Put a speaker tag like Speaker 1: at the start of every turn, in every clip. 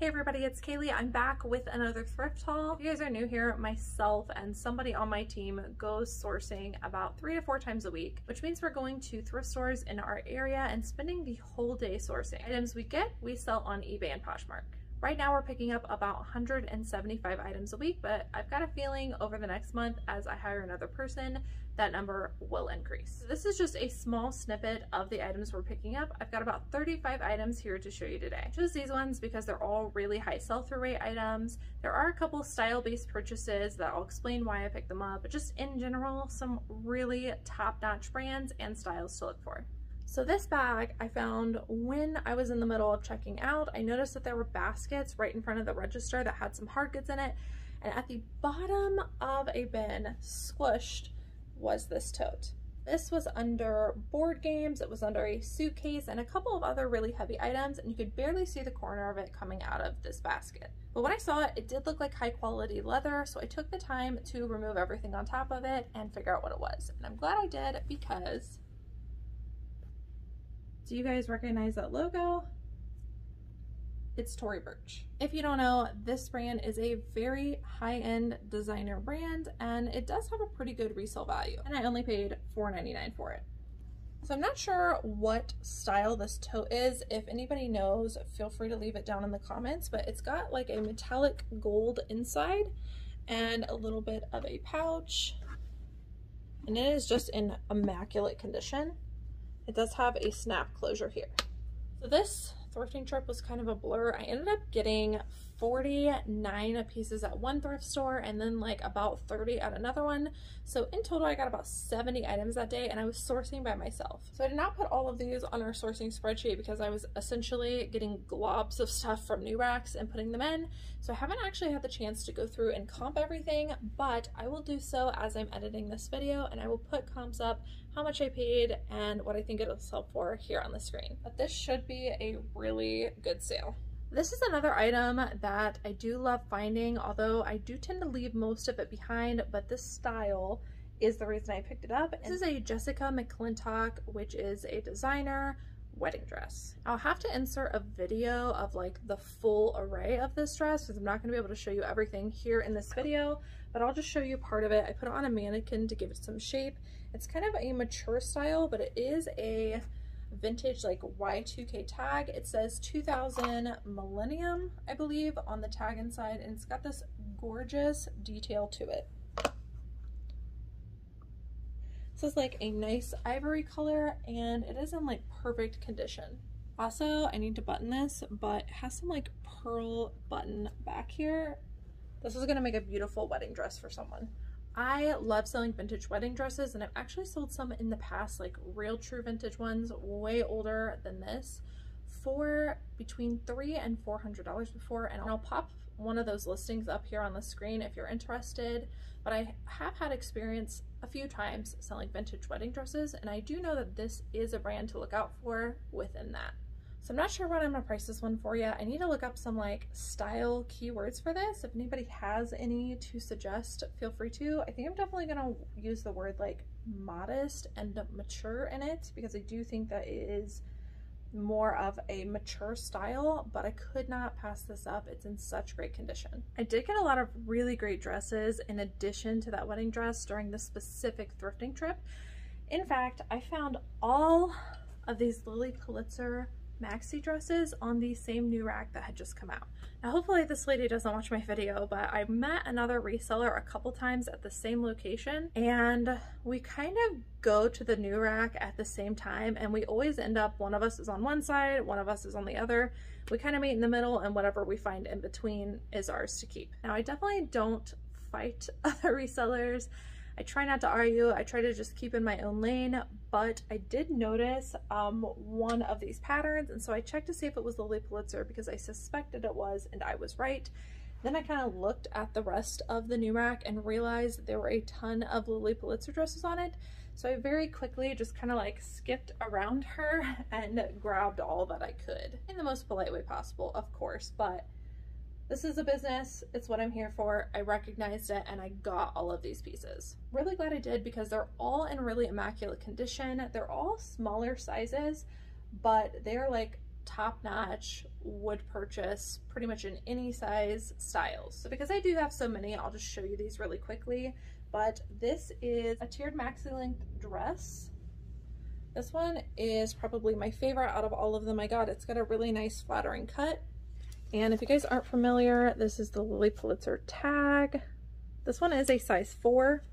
Speaker 1: Hey everybody, it's Cayley. I'm back with another thrift haul. If you guys are new here, myself and somebody on my team goes sourcing about 3 to 4 times a week, which means we're going to thrift stores in our area and spending the whole day sourcing. Items we get, we sell on eBay and Poshmark. Right now we're picking up about 175 items a week, but I've got a feeling over the next month as I hire another person, that number will increase. This is just a small snippet of the items we're picking up. I've got about 35 items here to show you today. I chose these ones because they're all really high sell-through rate items. There are a couple style-based purchases that I'll explain why I picked them up, but just in general, some really top-notch brands and styles to look for. So this bag I found when I was in the middle of checking out. I noticed that there were baskets right in front of the register that had some hard goods in it, and at the bottom of a bin, squished, was this tote. This was under board games, it was under a suitcase, and a couple of other really heavy items, and you could barely see the corner of it coming out of this basket. But when I saw it, it did look like high quality leather, so I took the time to remove everything on top of it and figure out what it was. And I'm glad I did, because do you guys recognize that logo? It's Tory Burch. If you don't know, this brand is a very high-end designer brand, and it does have a pretty good resale value. And I only paid $4.99 for it. So I'm not sure what style this tote is. If anybody knows, feel free to leave it down in the comments, but it's got like a metallic gold inside and a little bit of a pouch. And it is just in immaculate condition. It does have a snap closure here. So this thrifting trip was kind of a blur. I ended up getting 49 pieces at one thrift store and then like about 30 at another one. So in total I got about 70 items that day, and I was sourcing by myself. So I did not put all of these on our sourcing spreadsheet because I was essentially getting globs of stuff from new racks and putting them in. So I haven't actually had the chance to go through and comp everything, but I will do so as I'm editing this video, and I will put comps up, how much I paid and what I think it'll sell for here on the screen. But this should be a really good sale. This is another item that I do love finding, although I do tend to leave most of it behind, but this style is the reason I picked it up. This is a Jessica McClintock, which is a designer wedding dress. I'll have to insert a video of like the full array of this dress because I'm not going to be able to show you everything here in this video, but I'll just show you part of it. I put it on a mannequin to give it some shape. It's kind of a mature style, but it is a vintage like Y2K tag. It says 2000 millennium, I believe, on the tag inside, and it's got this gorgeous detail to it. This is like a nice ivory color, and it is in like perfect condition. Also, I need to button this, but it has some like pearl button back here. This is gonna make a beautiful wedding dress for someone. I love selling vintage wedding dresses, and I've actually sold some in the past, like real true vintage ones, way older than this, for between $300 and $400 before, and I'll pop one of those listings up here on the screen if you're interested. But I have had experience a few times selling vintage wedding dresses, and I do know that this is a brand to look out for within that. So I'm not sure what I'm gonna price this one for yet. I need to look up some like style keywords for this. If anybody has any to suggest, feel free to. I think I'm definitely gonna use the word like modest and mature in it, because I do think that it is more of a mature style, but I could not pass this up. It's in such great condition. I did get a lot of really great dresses in addition to that wedding dress during this specific thrifting trip. In fact, I found all of these Lilly Pulitzer maxi dresses on the same new rack that had just come out. Now hopefully this lady doesn't watch my video, but I met another reseller a couple times at the same location, and we kind of go to the new rack at the same time, and we always end up, one of us is on one side, one of us is on the other. We kind of meet in the middle, and whatever we find in between is ours to keep. Now I definitely don't fight other resellers. I try not to argue. I try to just keep in my own lane, but I did notice one of these patterns, and so I checked to see if it was Lilly Pulitzer because I suspected it was, and I was right. Then I kind of looked at the rest of the new rack and realized there were a ton of Lilly Pulitzer dresses on it, so I very quickly just kind of like skipped around her and grabbed all that I could in the most polite way possible, of course, but this is a business, it's what I'm here for. I recognized it and I got all of these pieces. Really glad I did because they're all in really immaculate condition. They're all smaller sizes, but they're like top-notch, would purchase pretty much in any size styles. So because I do have so many, I'll just show you these really quickly. But this is a tiered maxi length dress. This one is probably my favorite out of all of them I got. It's got a really nice flattering cut. And if you guys aren't familiar, this is the Lilly Pulitzer tag. This one is a size 4.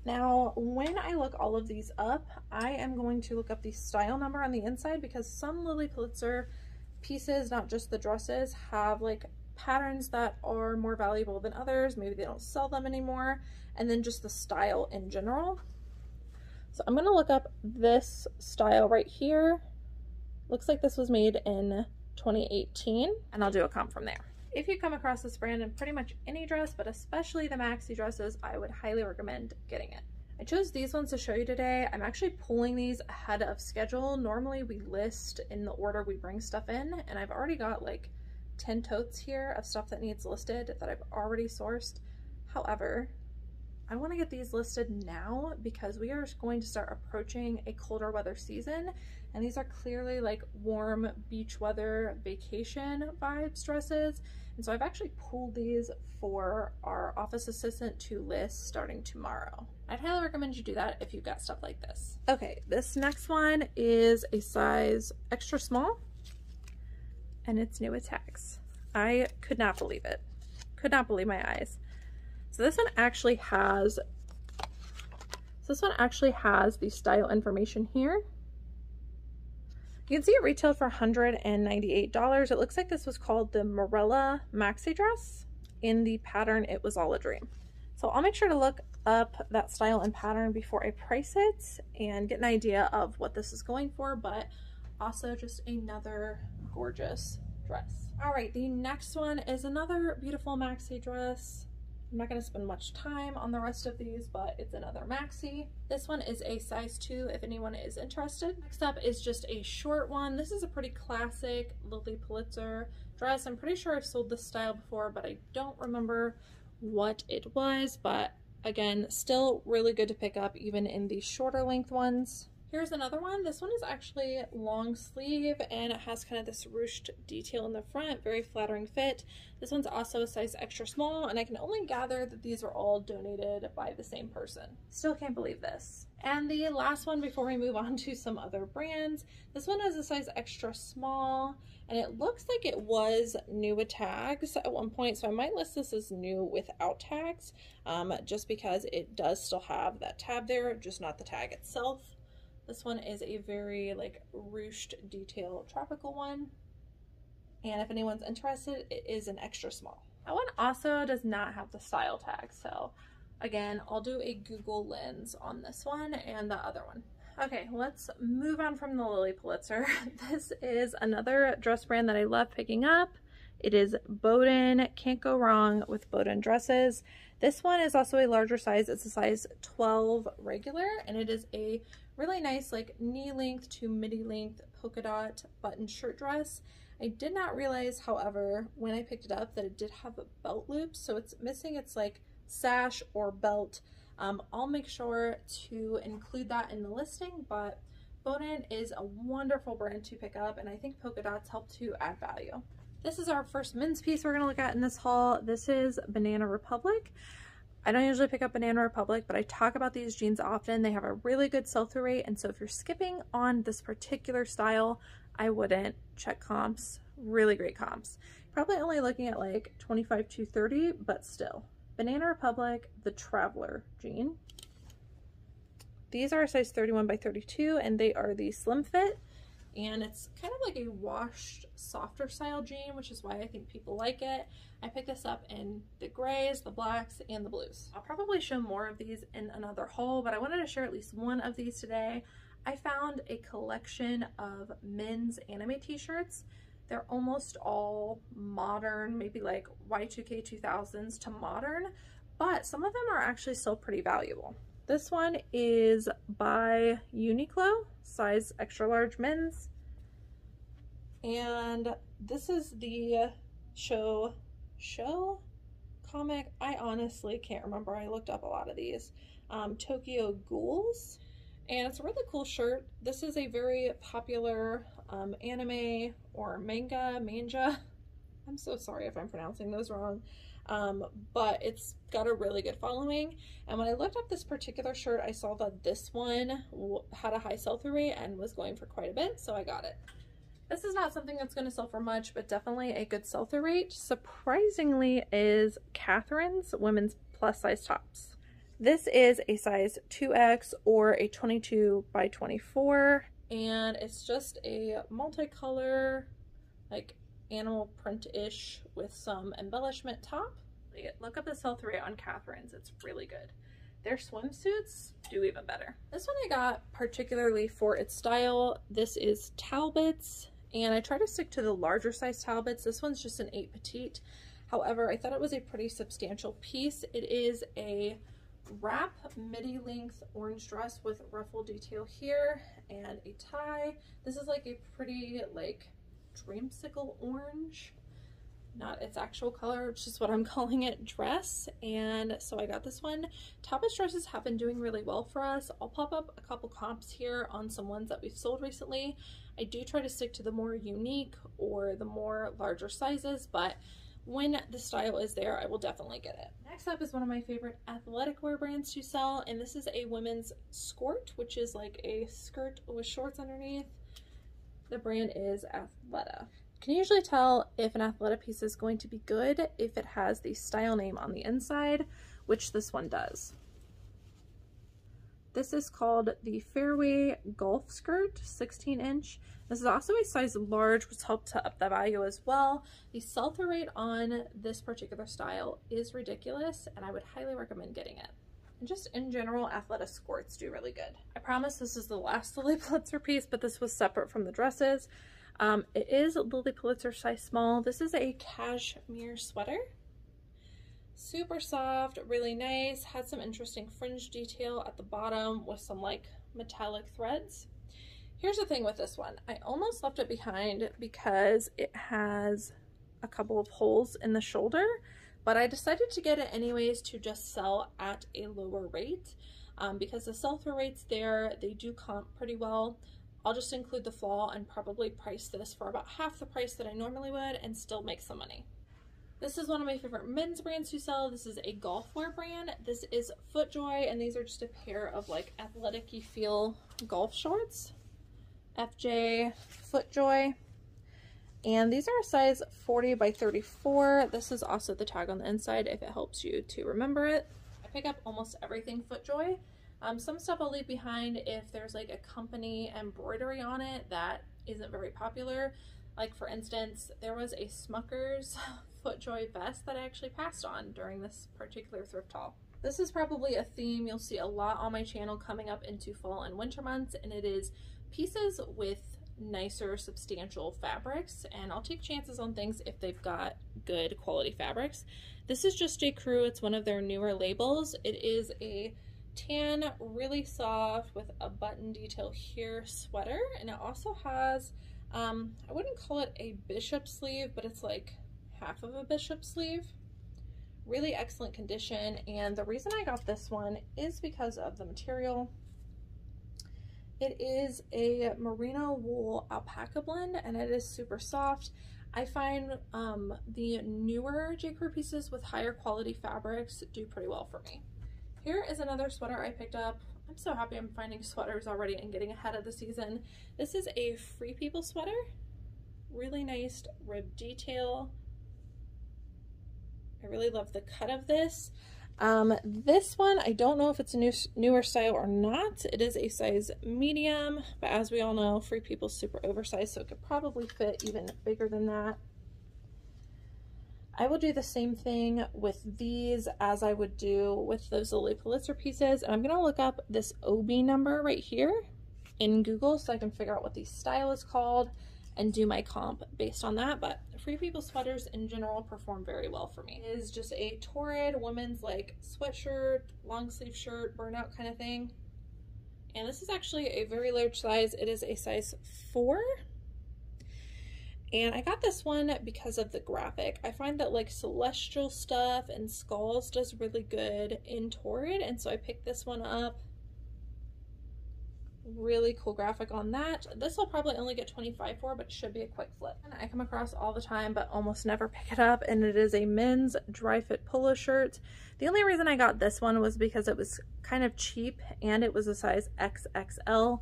Speaker 1: Now, when I look all of these up, I am going to look up the style number on the inside because some Lilly Pulitzer pieces, not just the dresses, have like patterns that are more valuable than others. Maybe they don't sell them anymore. And then just the style in general. So I'm going to look up this style right here. Looks like this was made in 2018, and I'll do a comp from there. If you come across this brand in pretty much any dress, but especially the maxi dresses, I would highly recommend getting it. I chose these ones to show you today. I'm actually pulling these ahead of schedule. Normally we list in the order we bring stuff in, and I've already got like 10 totes here of stuff that needs listed that I've already sourced. However, I want to get these listed now because we are going to start approaching a colder weather season, and these are clearly like warm beach weather vacation vibes dresses. And so I've actually pulled these for our office assistant to list starting tomorrow. I'd highly recommend you do that if you've got stuff like this. Okay, this next one is a size extra small, and it's new with tags. I could not believe it. Could not believe my eyes. So this one actually has the style information here. You can see it retailed for $198. It looks like this was called the Marella Maxi Dress. In the pattern, it was all a dream. So I'll make sure to look up that style and pattern before I price it and get an idea of what this is going for, but also just another gorgeous dress. All right, the next one is another beautiful maxi dress. I'm not going to spend much time on the rest of these, but it's another maxi. This one is a size 2 if anyone is interested. Next up is just a short one. This is a pretty classic Lilly Pulitzer dress. I'm pretty sure I've sold this style before, but I don't remember what it was. But again, still really good to pick up even in the shorter length ones. Here's another one. This one is actually long sleeve and it has kind of this ruched detail in the front, very flattering fit. This one's also a size extra small, and I can only gather that these are all donated by the same person. Still can't believe this. And the last one before we move on to some other brands, this one is a size extra small, and it looks like it was new with tags at one point, so I might list this as new without tags, just because it does still have that tab there, just not the tag itself. This one is a very like ruched detail tropical one. And if anyone's interested, it is an extra small. That one also does not have the style tag. So again, I'll do a Google lens on this one and the other one. Okay, let's move on from the Lilly Pulitzer. This is another dress brand that I love picking up. It is Boden. Can't go wrong with Boden dresses. This one is also a larger size. It's a size 12 regular, and it is a really nice like knee length to midi length polka dot button shirt dress. I did not realize, however, when I picked it up that it did have a belt loop, so it's missing its like sash or belt. I'll make sure to include that in the listing, but Boden is a wonderful brand to pick up, and I think polka dots help to add value. This is our first men's piece we're going to look at in this haul. This is Banana Republic. I don't usually pick up Banana Republic, but I talk about these jeans often. They have a really good sell-through rate, and so if you're skipping on this particular style, I wouldn't. Check comps. Really great comps. Probably only looking at like 25 to 30, but still. Banana Republic, the Traveler jean. These are a size 31 by 32, and they are the slim fit. And it's kind of like a washed, softer style jean, which is why I think people like it. I picked this up in the grays, the blacks, and the blues. I'll probably show more of these in another haul, but I wanted to share at least one of these today. I found a collection of men's anime t-shirts. They're almost all modern, maybe like Y2K 2000s to modern, but some of them are actually still pretty valuable. This one is by Uniqlo, size extra large men's. And this is the show comic. I honestly can't remember. I looked up a lot of these. Tokyo Ghouls. And it's a really cool shirt. This is a very popular anime or manga. I'm so sorry if I'm pronouncing those wrong. But it's got a really good following. And when I looked up this particular shirt, I saw that this one had a high sell-through rate and was going for quite a bit, so I got it. This is not something that's going to sell for much, but definitely a good sell-through rate, surprisingly, is Catherine's women's plus size tops. This is a size 2X or a 22 by 24, and it's just a multicolor, like animal print-ish with some embellishment top. Look up the sell-through rate on Catherine's, it's really good. Their swimsuits do even better. This one I got particularly for its style. This is Talbots, and I try to stick to the larger size Talbots. This one's just an 8 petite. However, I thought it was a pretty substantial piece. It is a wrap midi length orange dress with ruffle detail here and a tie. This is like a pretty like dreamsicle orange, not its actual color, which is what I'm calling it, dress. And so I got this one. Talbots dresses have been doing really well for us. I'll pop up a couple comps here on some ones that we've sold recently. I do try to stick to the more unique or the more larger sizes, but when the style is there, I will definitely get it. Next up is one of my favorite athletic wear brands to sell, and this is a women's skirt, which is like a skirt with shorts underneath. The brand is Athleta. You can usually tell if an Athleta piece is going to be good if it has the style name on the inside, which this one does. This is called the Fairway Golf Skirt, 16-inch. This is also a size large, which helped to up the value as well. The sell-through rate on this particular style is ridiculous, and I would highly recommend getting it. And just in general, Athleta skirts do really good. I promise this is the last Lilly Pulitzer piece, but this was separate from the dresses. It is Lilly Pulitzer size small. This is a cashmere sweater. Super soft, really nice, had some interesting fringe detail at the bottom with some like metallic threads. Here's the thing with this one, I almost left it behind because it has a couple of holes in the shoulder, but I decided to get it anyways to just sell at a lower rate because the sell-through rates there, they do comp pretty well. I'll just include the flaw and probably price this for about half the price that I normally would and still make some money. This is one of my favorite men's brands to sell. This is a golf wear brand. This is FootJoy, and these are just a pair of like athletic-y feel golf shorts. FJ FootJoy. And these are a size 40 by 34. This is also the tag on the inside if it helps you to remember it. I pick up almost everything FootJoy. Some stuff I'll leave behind if there's like a company embroidery on it that isn't very popular. Like for instance, there was a Smucker's FootJoy vest that I actually passed on during this particular thrift haul. This is probably a theme you'll see a lot on my channel coming up into fall and winter months, and it is pieces with nicer substantial fabrics, and I'll take chances on things if they've got good quality fabrics. This is just J. Crew. It's one of their newer labels. It is a tan, really soft with a button detail here sweater, and it also has I wouldn't call it a bishop sleeve, but it's like half of a bishop sleeve. Really excellent condition, and the reason I got this one is because of the material. It is a merino wool alpaca blend, and it is super soft. I find the newer J. Crew pieces with higher quality fabrics do pretty well for me. Here is another sweater I picked up. I'm so happy I'm finding sweaters already and getting ahead of the season. This is a Free People sweater. Really nice rib detail. I really love the cut of this. This one, I don't know if it's a newer style or not. It is a size medium, but as we all know, Free People's super oversized, so it could probably fit even bigger than that. I will do the same thing with these as I would do with those Lilly Pulitzer pieces. And I'm going to look up this OB number right here in Google so I can figure out what the style is called and do my comp based on that. But Free People sweaters in general perform very well for me. It is just a Torrid women's like sweatshirt, long sleeve shirt, burnout kind of thing. And this is actually a very large size. It is a size 4. And I got this one because of the graphic. I find that like celestial stuff and skulls does really good in Torrid, and so I picked this one up. Really cool graphic on that. This will probably only get $25 for, but should be a quick flip. And I come across all the time, but almost never pick it up, and it is a men's dry fit polo shirt. The only reason I got this one was because it was kind of cheap, and it was a size XXL,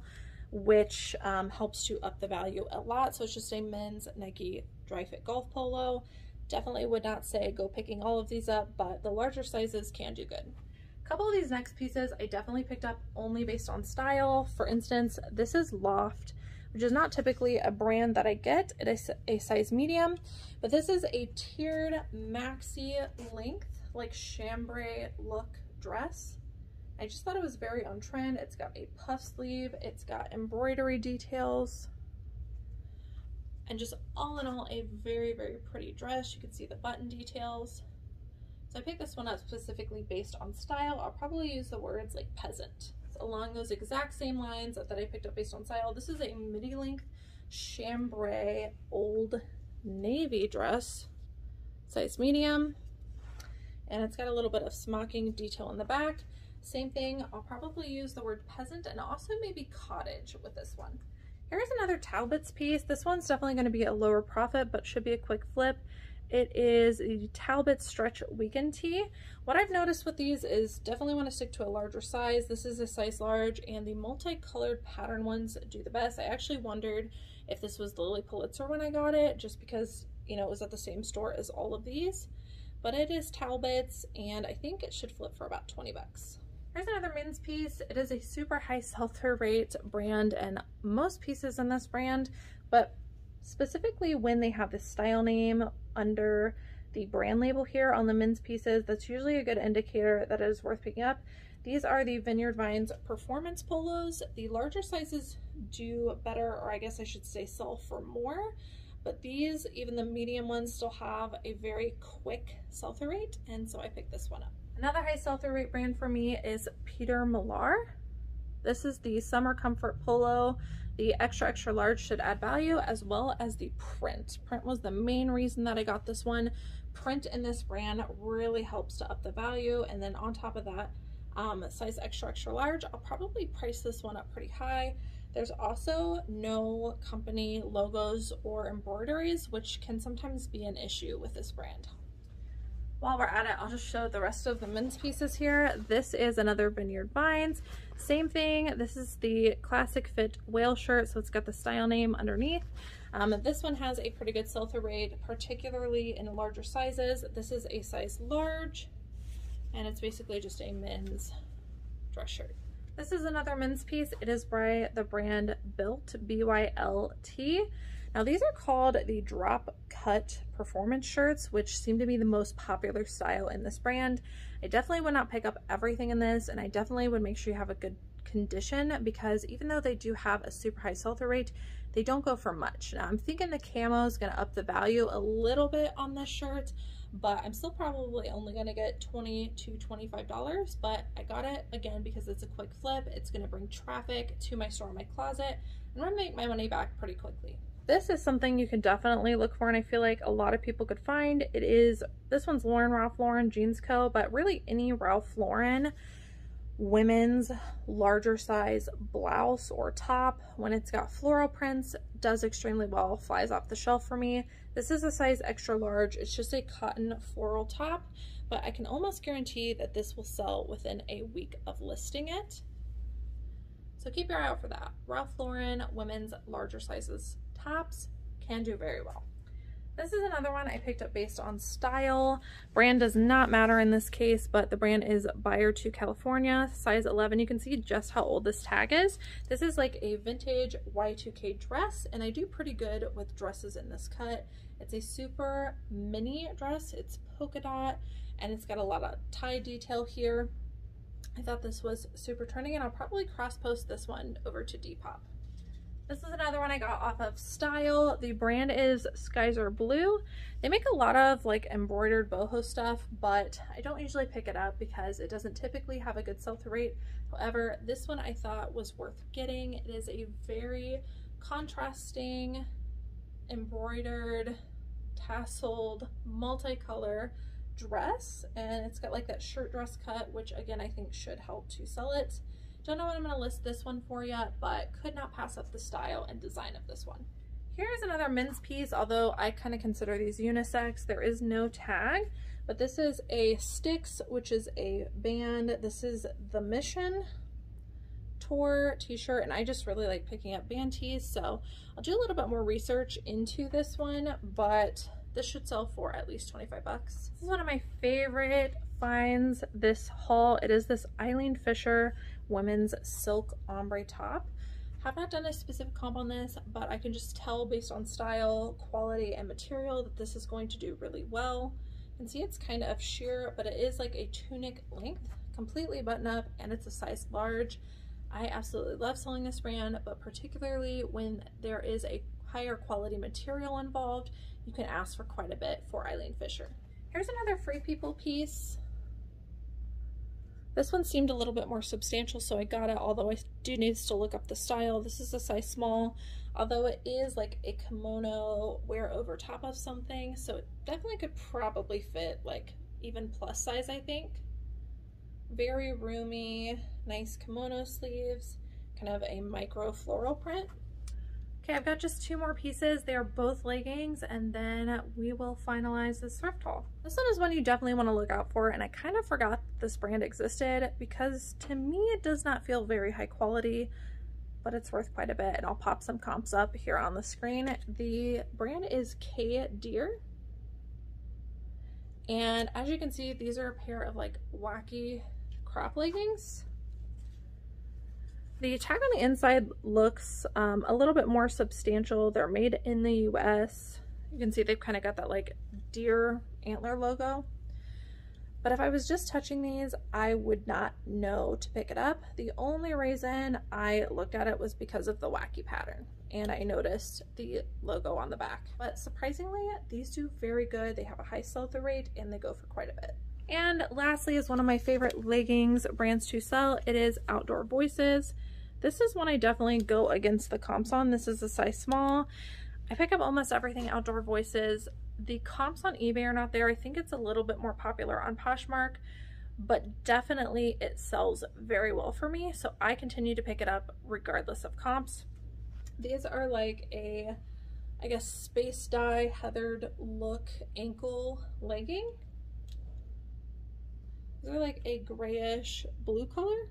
Speaker 1: which helps to up the value a lot. So it's just a men's Nike dry fit golf polo. Definitely would not say go picking all of these up, but the larger sizes can do good. A couple of these next pieces I definitely picked up only based on style. For instance, this is Loft, which is not typically a brand that I get. It is a size medium, but this is a tiered maxi length, like chambray look dress. I just thought it was very on trend. It's got a puff sleeve, it's got embroidery details, and just all in all, a very, very pretty dress. You can see the button details. So I picked this one up specifically based on style. I'll probably use the words like peasant. So along those exact same lines that I picked up based on style, this is a midi length chambray old navy dress, size medium, and it's got a little bit of smocking detail in the back. Same thing, I'll probably use the word peasant and also maybe cottage with this one. Here's another Talbots piece. This one's definitely going to be a lower profit, but should be a quick flip. It is a Talbot stretch weekend tee. What I've noticed with these is definitely want to stick to a larger size. This is a size large, and the multicolored pattern ones do the best. I actually wondered if this was the Lilly Pulitzer when I got it, just because, you know, it was at the same store as all of these. But it is Talbots, and I think it should flip for about 20 bucks. Here's another men's piece. It is a super high sell-through rate brand, and most pieces in this brand, but specifically when they have the style name under the brand label here on the men's pieces, that's usually a good indicator that it is worth picking up. These are the Vineyard Vines performance polos. The larger sizes do better, or I guess I should say sell for more, but these, even the medium ones, still have a very quick sell-through rate, and so I picked this one up. Another high sell-through rate brand for me is Millar. This is the Summer Comfort Polo. The extra large should add value, as well as the print. Print was the main reason that I got this one. Print in this brand really helps to up the value, and then on top of that, size extra large, I'll probably price this one up pretty high. There's also no company logos or embroideries, which can sometimes be an issue with this brand. While we're at it, I'll just show the rest of the men's pieces here. This is another Vineyard Vines. Same thing. This is the classic fit whale shirt, so it's got the style name underneath. This one has a pretty good sell-through rate, particularly in larger sizes. This is a size large, and it's basically just a men's dress shirt. This is another men's piece. It is by the brand Bylt, B-Y-L-T. Now these are called the drop cut performance shirts, which seem to be the most popular style in this brand. I definitely would not pick up everything in this, and I definitely would make sure you have a good condition, because even though they do have a super high sell-through rate, they don't go for much. Now I'm thinking the camo is going to up the value a little bit on this shirt, but I'm still probably only going to get $20 to $25, but I got it again because it's a quick flip. It's going to bring traffic to my store in my closet, and I'm going to make my money back pretty quickly. This is something you can definitely look for, and I feel like a lot of people could find. This one's Ralph Lauren Jeans Co., but really any Ralph Lauren women's larger size blouse or top, when it's got floral prints, does extremely well, flies off the shelf for me. This is a size extra large. It's just a cotton floral top, but I can almost guarantee that this will sell within a week of listing it. So keep your eye out for that. Ralph Lauren women's larger sizes tops can do very well. This is another one I picked up based on style. Brand does not matter in this case, but the brand is Buyer to California, size 11. You can see just how old this tag is. This is like a vintage Y2K dress, and I do pretty good with dresses in this cut. It's a super mini dress. It's polka dot, and it's got a lot of tie detail here. I thought this was super trending, and I'll probably cross post this one over to Depop. This is another one I got off of Style. The brand is Skyzer Blue. They make a lot of like embroidered boho stuff, but I don't usually pick it up because it doesn't typically have a good sell-through rate. However, this one I thought was worth getting. It is a very contrasting, embroidered, tasseled, multicolor dress, and it's got like that shirt dress cut, which again I think should help to sell it. Don't know what I'm going to list this one for yet, but could not pass up the style and design of this one. Here's another men's piece, although I kind of consider these unisex. There is no tag, but this is a Sticks, which is a band. This is the Mission Tour t-shirt, and I just really like picking up band tees, so I'll do a little bit more research into this one, but this should sell for at least 25 bucks. This is one of my favorite finds this haul. It is this Eileen Fisher women's silk ombre top. Have not done a specific comp on this, but I can just tell based on style, quality, and material that this is going to do really well. You can see it's kind of sheer, but it is like a tunic length, completely button up, and it's a size large. I absolutely love selling this brand, but particularly when there is a higher quality material involved, you can ask for quite a bit for Eileen Fisher. Here's another Free People piece. This one seemed a little bit more substantial, so I got it, although I do need to still look up the style. This is a size small, although it is like a kimono wear over top of something, so it definitely could probably fit like even plus size, I think. Very roomy, nice kimono sleeves, kind of a micro floral print. Okay, I've got just 2 more pieces. They are both leggings, and then we will finalize this thrift haul. This one is one you definitely want to look out for, and I kind of forgot this brand existed because to me it does not feel very high quality, but it's worth quite a bit, and I'll pop some comps up here on the screen. The brand is K Deer, and as you can see, these are a pair of like wacky crop leggings. The tag on the inside looks a little bit more substantial. They're made in the US. You can see they've kind of got that like deer antler logo. But if I was just touching these, I would not know to pick it up. The only reason I looked at it was because of the wacky pattern, and I noticed the logo on the back. But surprisingly, these do very good. They have a high sell-through rate, and they go for quite a bit. And lastly is one of my favorite leggings brands to sell. It is Outdoor Voices. This is one I definitely go against the comps on. This is a size small. I pick up almost everything Outdoor Voices. The comps on eBay are not there. I think it's a little bit more popular on Poshmark, but definitely it sells very well for me, so I continue to pick it up regardless of comps. These are like a, I guess, space dye heathered look ankle legging. They're like a grayish blue color.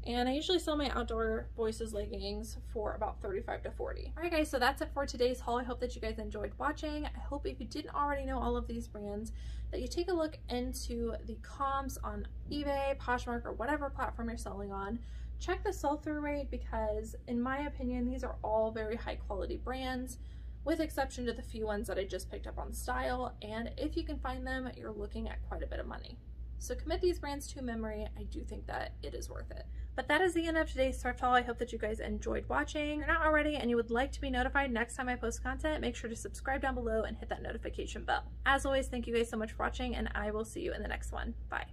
Speaker 1: And I usually sell my Outdoor Voices leggings for about $35 to $40. Alright guys, so that's it for today's haul. I hope that you guys enjoyed watching. I hope if you didn't already know all of these brands, that you take a look into the comps on eBay, Poshmark, or whatever platform you're selling on. Check the sell-through rate because, in my opinion, these are all very high quality brands, with exception to the few ones that I just picked up on style. And if you can find them, you're looking at quite a bit of money. So commit these brands to memory. I do think that it is worth it. But that is the end of today's thrift haul. I hope that you guys enjoyed watching. If you're not already and you would like to be notified next time I post content, make sure to subscribe down below and hit that notification bell. As always, thank you guys so much for watching, and I will see you in the next one. Bye.